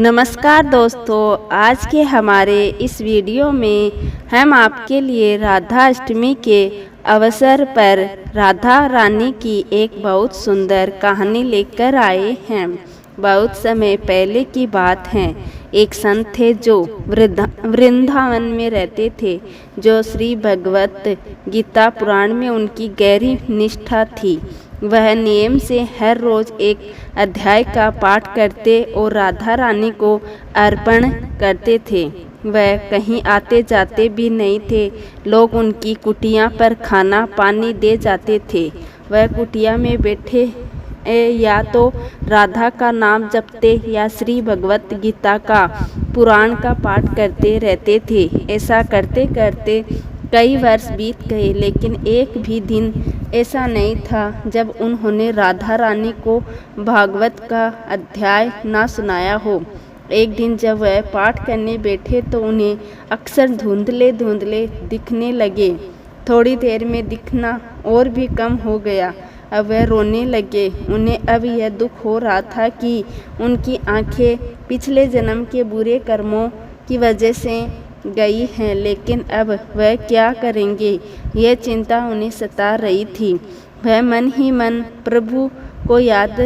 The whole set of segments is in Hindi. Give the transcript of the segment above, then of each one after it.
नमस्कार दोस्तों, आज के हमारे इस वीडियो में हम आपके लिए राधा अष्टमी के अवसर पर राधा रानी की एक बहुत सुंदर कहानी लेकर आए हैं। बहुत समय पहले की बात है। एक संत थे जो वृंदावन में रहते थे, जो श्री भगवत गीता पुराण में उनकी गहरी निष्ठा थी। वह नियम से हर रोज एक अध्याय का पाठ करते और राधा रानी को अर्पण करते थे। वह कहीं आते जाते भी नहीं थे। लोग उनकी कुटिया पर खाना पानी दे जाते थे। वह कुटिया में बैठे या तो राधा का नाम जपते या श्री भगवत गीता का पुराण का पाठ करते रहते थे। ऐसा करते करते कई वर्ष बीत गए, लेकिन एक भी दिन ऐसा नहीं था जब उन्होंने राधा रानी को भागवत का अध्याय ना सुनाया हो। एक दिन जब वह पाठ करने बैठे तो उन्हें अक्सर धुंधले धुंधले दिखने लगे। थोड़ी देर में दिखना और भी कम हो गया। अब वह रोने लगे। उन्हें अब यह दुख हो रहा था कि उनकी आंखें पिछले जन्म के बुरे कर्मों की वजह से गई हैं, लेकिन अब वह क्या करेंगे, यह चिंता उन्हें सता रही थी। वह मन ही मन प्रभु को याद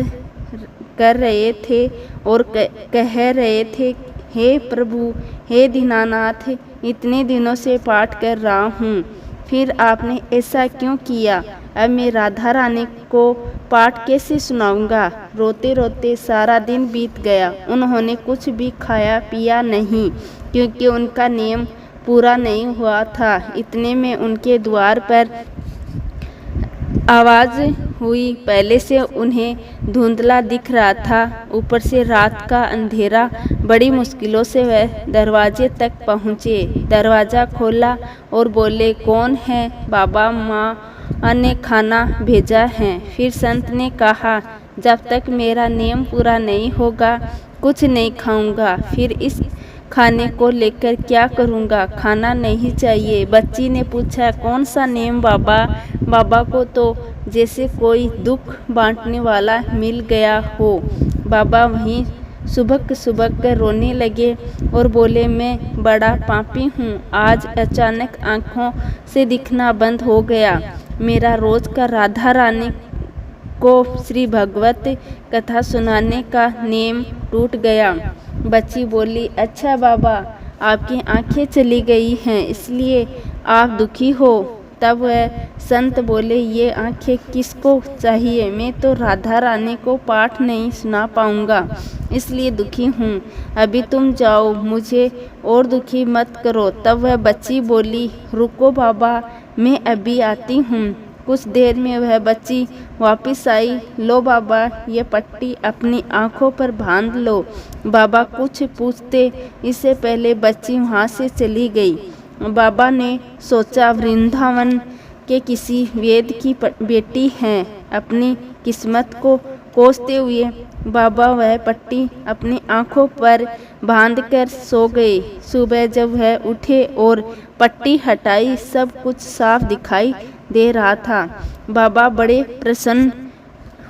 कर रहे थे और कह रहे थे, हे प्रभु, हे दीनानाथ, इतने दिनों से पाठ कर रहा हूँ, फिर आपने ऐसा क्यों किया? अब मैं राधा रानी को पाठ कैसे सुनाऊंगा? रोते रोते सारा दिन बीत गया। उन्होंने कुछ भी खाया पिया नहीं, क्योंकि उनका नियम पूरा नहीं हुआ था। इतने में उनके द्वार पर आवाज़ हुई। पहले से उन्हें धुंधला दिख रहा था, ऊपर से रात का अंधेरा। बड़ी मुश्किलों से वह दरवाजे तक पहुँचे। दरवाज़ा खोला और बोले, कौन है? बाबा, माँ ने खाना भेजा है। फिर संत ने कहा, जब तक मेरा नियम पूरा नहीं होगा कुछ नहीं खाऊंगा। फिर इस खाने को लेकर क्या करूंगा? खाना नहीं चाहिए। बच्ची ने पूछा, कौन सा नियम बाबा? बाबा को तो जैसे कोई दुख बांटने वाला मिल गया हो। बाबा वहीं सुबक सुबक कर रोने लगे और बोले, मैं बड़ा पापी हूँ। आज अचानक आँखों से दिखना बंद हो गया। मेरा रोज का राधा रानी को श्री भगवत कथा सुनाने का नियम टूट गया। बच्ची बोली, अच्छा बाबा, आपकी आंखें चली गई हैं, इसलिए आप दुखी हो। तब वह संत बोले, ये आंखें किसको चाहिए? मैं तो राधा रानी को पाठ नहीं सुना पाऊंगा, इसलिए दुखी हूँ। अभी तुम जाओ, मुझे और दुखी मत करो। तब वह बच्ची बोली, रुको बाबा, मैं अभी आती हूँ। कुछ देर में वह बच्ची वापस आई। लो बाबा, ये पट्टी अपनी आँखों पर बांध लो। बाबा कुछ पूछते इससे पहले बच्ची वहाँ से चली गई। बाबा ने सोचा, वृंदावन के किसी वेद की बेटी हैं। अपनी किस्मत को कोसते हुए बाबा वह पट्टी अपनी आँखों पर बांधकर सो गए। सुबह जब वह उठे और पट्टी हटाई, सब कुछ साफ दिखाई दे रहा था। बाबा बड़े प्रसन्न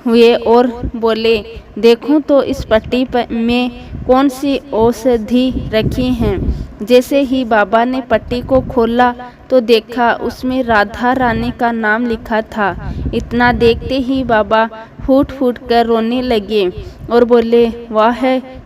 हुए और बोले, देखो तो इस पट्टी में कौन सी औषधि रखी है। जैसे ही बाबा ने पट्टी को खोला तो देखा उसमें राधा रानी का नाम लिखा था। इतना देखते ही बाबा फूट फूट कर रोने लगे और बोले, वाह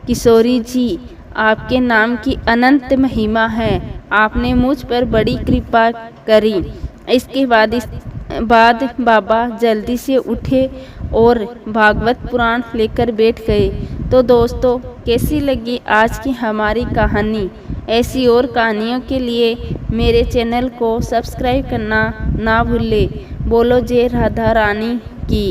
किशोरी जी, आपके नाम की अनंत महिमा है। आपने मुझ पर बड़ी कृपा करी। इसके बाद बाबा जल्दी से उठे और भागवत पुराण लेकर बैठ गए। तो दोस्तों, कैसी लगी आज की हमारी कहानी? ऐसी और कहानियों के लिए मेरे चैनल को सब्सक्राइब करना ना भूलें। बोलो जय राधा रानी की।